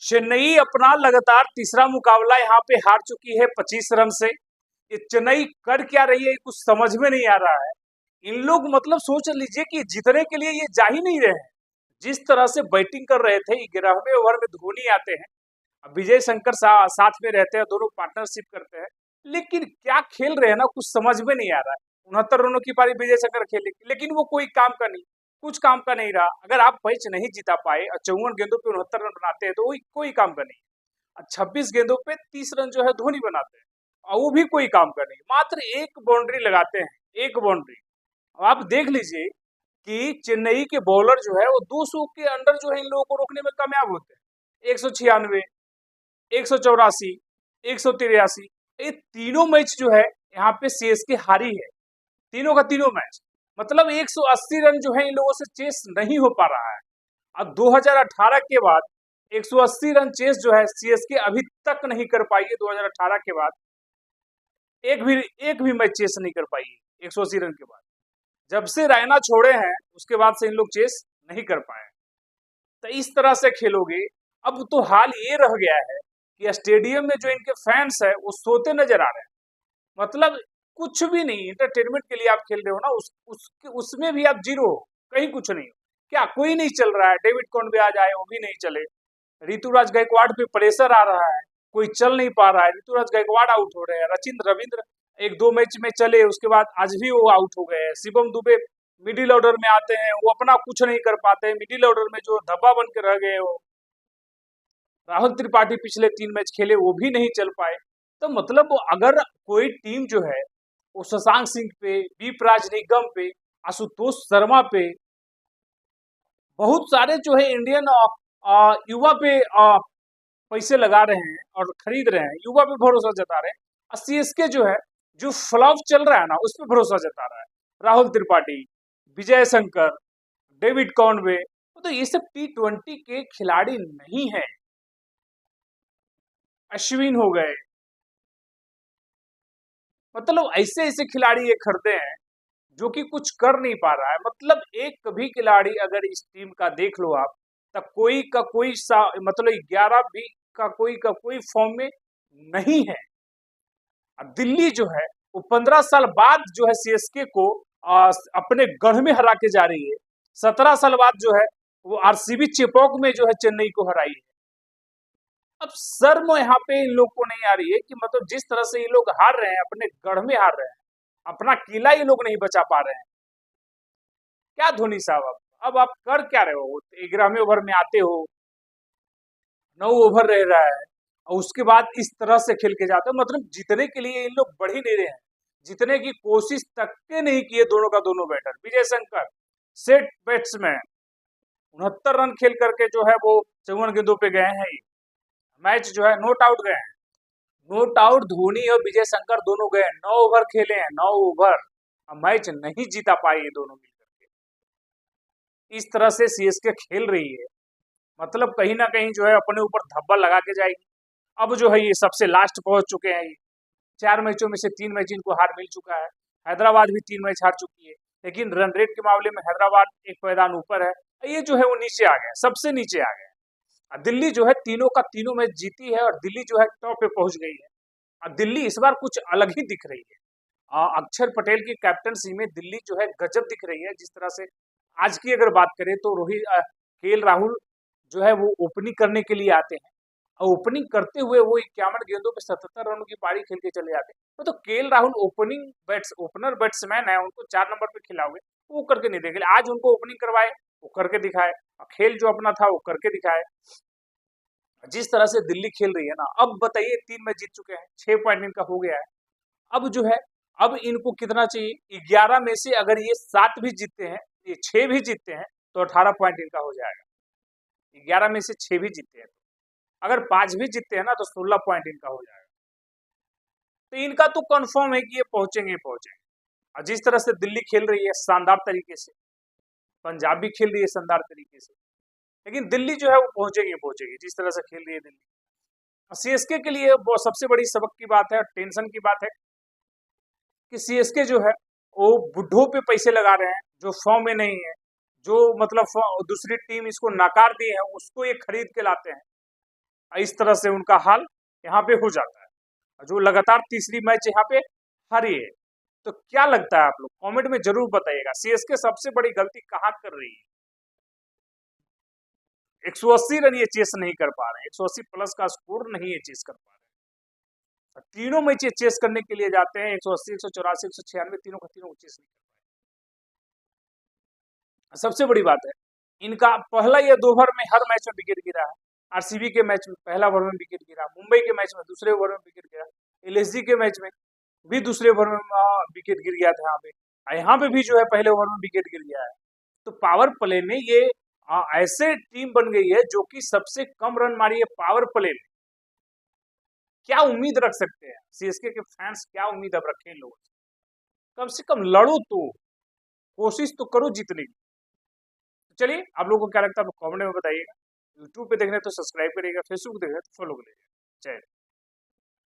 चेन्नई अपना लगातार तीसरा मुकाबला यहाँ पे हार चुकी है 25 रन से। ये चेन्नई कर क्या रही है कुछ समझ में नहीं आ रहा है। इन लोग मतलब सोच लीजिए कि जीतने के लिए ये जा ही नहीं रहे हैं। जिस तरह से बैटिंग कर रहे थे, 11वें ओवर में धोनी आते हैं, अब विजय शंकर साथ में रहते हैं, दोनों पार्टनरशिप करते हैं, लेकिन क्या खेल रहे हैं ना कुछ समझ में नहीं आ रहा है। 69 रनों की पारी विजय शंकर खेले, लेकिन वो कोई काम का नहीं, कुछ काम का नहीं रहा। अगर आप मैच नहीं जीता पाए और 54 गेंदों पे 69 रन बनाते हैं तो वो कोई काम का नहीं। 26 गेंदों पे 30 रन जो है धोनी बनाते हैं और वो भी कोई काम का नहीं, मात्र एक बाउंड्री लगाते हैं, एक बाउंड्री। आप देख लीजिए कि चेन्नई के बॉलर जो है वो 200 के अंडर जो है इन लोगों को रोकने में कामयाब होते हैं। 196, 184, 183, ये तीनों मैच जो है यहाँ पे सीएसके हारी है, तीनों का तीनों मैच। मतलब 180 रन जो है इन लोगों से चेस नहीं हो पा रहा है। अब 2018 के बाद 180 रन चेस जो है सीएसके अभी तक नहीं कर पाई है। 2018 के बाद एक भी मैच चेस नहीं कर पाई है 180 रन के बाद। जब से रैना छोड़े हैं उसके बाद से इन लोग चेस नहीं कर पाए। तो इस तरह से खेलोगे, अब तो हाल ये रह गया है कि स्टेडियम में जो इनके फैंस है वो सोते नजर आ रहे हैं। मतलब कुछ भी नहीं, इंटरटेनमेंट के लिए आप खेल रहे हो ना, उसमें भी आप जीरो हो, कहीं कुछ नहीं हो। क्या कोई नहीं चल रहा है? डेविड कॉनवे आ जाए वो भी नहीं चले। ऋतुराज गायकवाड़ पे प्रेशर आ रहा है, कोई चल नहीं पा रहा है। ऋतुराज गायकवाड़ आउट हो रहे हैं, रचिंद्र रविंद्र एक दो मैच में चले, उसके बाद आज भी वो आउट हो गए हैं। शिवम दुबे मिडिल ऑर्डर में आते हैं, वो अपना कुछ नहीं कर पाते हैं। मिडिल ऑर्डर में जो धब्बा बन के रह गए हो। राहुल त्रिपाठी पिछले 3 मैच खेले, वो भी नहीं चल पाए। तो मतलब वो अगर कोई टीम जो है वो शशांक सिंह पे, बी प्राज निगम पे, आशुतोष शर्मा पे, बहुत सारे जो है इंडियन युवा पे पैसे लगा रहे हैं और खरीद रहे हैं, युवा पे भरोसा जता रहे हैं। और सीएसके जो है जो फ्लॉप चल रहा है ना उस पर भरोसा जता रहा है। राहुल त्रिपाठी, विजय शंकर, डेविड कॉनवे, तो ये सब T20 के खिलाड़ी नहीं है। अश्विन हो गए, मतलब ऐसे ऐसे खिलाड़ी ये खरीदे हैं जो कि कुछ कर नहीं पा रहा है। मतलब एक भी खिलाड़ी अगर इस टीम का देख लो आप, तब कोई का कोई मतलब 11 भी का कोई फॉर्म में नहीं है। अब दिल्ली जो है वो 15 साल बाद जो है सीएसके को अपने गढ़ में हरा के जा रही है। 17 साल बाद जो है वो आरसीबी चेपॉक में जो है चेन्नई को हराई है। अब शर्म यहाँ पे इन लोग को नहीं आ रही है कि मतलब जिस तरह से ये लोग हार रहे हैं, अपने गढ़ में हार रहे हैं, अपना किला ये लोग नहीं बचा पा रहे हैं। क्या धोनी साहब, अब आप कर क्या रहे हो? 11वें ओवर में आते हो, 9 ओवर रह रहा है और उसके बाद इस तरह से खेल के जाते हो। मतलब जीतने के लिए इन लोग बढ़ ही नहीं रहे हैं, जीतने की कोशिश तक के नहीं किए दोनों का दोनों batter. Vijay Shankar set batsman 69 run खेल करके जो है वो 54 गेंदों पे गए हैं। मैच जो है नॉट आउट गए हैं, नॉट आउट धोनी और विजय शंकर दोनों गए, 9 ओवर खेले हैं, 9 ओवर। मैच नहीं जीता पाए ये दोनों मिलकर। इस तरह से सीएसके खेल रही है, मतलब कहीं ना कहीं जो है अपने ऊपर धब्बा लगा के जाएगी। अब जो है ये सबसे लास्ट पहुंच चुके हैं। ये 4 मैचों में से 3 मैच इनको हार मिल चुका है। हैदराबाद भी 3 मैच हार चुकी है, लेकिन रन रेट के मामले में हैदराबाद एक पैदान ऊपर है, ये जो है वो नीचे आ गया, सबसे नीचे आ गया। दिल्ली जो है तीनों का तीनों मैच जीती है और दिल्ली जो है टॉप पे पहुंच गई है। और दिल्ली इस बार कुछ अलग ही दिख रही है। अक्षर पटेल की कैप्टनसी में दिल्ली जो है गजब दिख रही है। जिस तरह से आज की अगर बात करें तो रोहित केएल राहुल जो है वो ओपनिंग करने के लिए आते हैं और ओपनिंग करते हुए वो 51 गेंदों पे 77 रनों की पारी खेल के चले जाते हैं। तो केएल राहुल ओपनर बैट्समैन है, उनको 4 नंबर पे खिलाओगे वो करके नहीं देंगे। आज उनको ओपनिंग करवाए, वो करके दिखाए, खेल जो अपना था वो करके दिखाए। जिस तरह से दिल्ली खेल रही है ना, अब बताइए 3 मैच जीत चुके हैं, 6 पॉइंट इनका हो गया है। अब जो है अब इनको कितना चाहिए? 11 में से अगर ये 7 भी जीतते हैं, ये 6 भी जीतते हैं तो 18 पॉइंट इनका हो जाएगा। 11 में से 6 भी जीतते हैं, अगर 5 भी जीतते हैं ना तो 16 पॉइंट इनका हो जाएगा। तो इनका तो कंफर्म है कि ये पहुंचेंगे पहुंचेंगे। और जिस तरह से दिल्ली खेल रही है शानदार तरीके से, पंजाब भी खेल रही है शानदार तरीके से, लेकिन दिल्ली जो है वो पहुंचेगी पहुंचेगी जिस तरह से खेल रही है दिल्ली। सीएसके के लिए वो सबसे बड़ी सबक की बात है और टेंशन की बात है कि सीएसके जो है वो बुढ़ों पे पैसे लगा रहे हैं जो फॉर्म में नहीं है, जो मतलब दूसरी टीम इसको नकार दी है उसको ये खरीद के लाते हैं। इस तरह से उनका हाल यहाँ पे हो जाता है, जो लगातार तीसरी मैच यहाँ पे हारी है। तो क्या लगता है आप लोग कमेंट में जरूर बताइएगा, सीएसके सबसे बड़ी गलती कहाँ कर रही है? 180 रन ये चेस नहीं कर पा रहे हैं, 180 प्लस का स्कोर नहीं ये चेस कर पा रहे हैं। तीनों मैच चेस करने के लिए जाते हैं, 180, 184, 196 तीनों का तीनों चेस नहीं कर पाए। सबसे बड़ी बात है, इनका पहला ये 2 ओवर में हर मैच में विकेट गिरा है। आरसीबी के मैच में पहला ओवर में विकेट गिरा, मुंबई के मैच में दूसरे ओवर में विकेट गिरा, एलएसजी के मैच में भी दूसरे ओवर में विकेट गिर गया था। यहाँ पे भी जो है पहले ओवर में विकेट गिर गया है। तो पावर प्ले में ये ऐसे टीम बन गई है जो कि सबसे कम रन मारी है पावर प्ले में। क्या उम्मीद रख सकते हैं सीएसके के फैंस, क्या उम्मीद अब रखें लोगों से? कम से कम लड़ो, तो कोशिश तो करो जीतने की। तो चलिए, आप लोगों को क्या लगता है कमेंट में बताइएगा। यूट्यूब पे देख रहे हैं तो सब्सक्राइब करिएगा, फेसबुक देख रहे हैं तो फॉलो करिएगा। जय